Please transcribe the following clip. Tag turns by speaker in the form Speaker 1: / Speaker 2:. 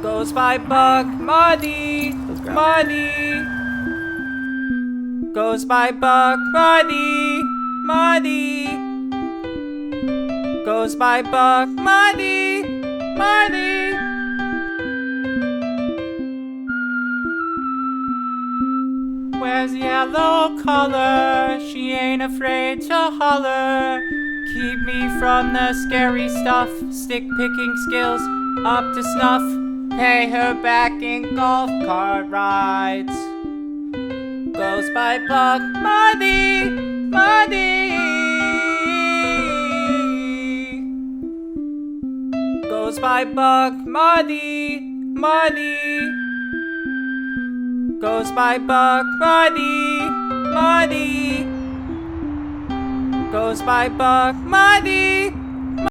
Speaker 1: Goes by Buck, Marley, Marley. Goes by Buck, Marley, Marley. Goes by Buck, Marley, Marley. Wears yellow color, she ain't afraid to holler. Keep me from the scary stuff, stick picking skills up to snuff. Pay her back in golf cart rides. Goes by Buck, Marley, Marley. Goes by Buck, Marley, Marley. Goes by Buck, Marley, Marley. Goes by Buck, Marley.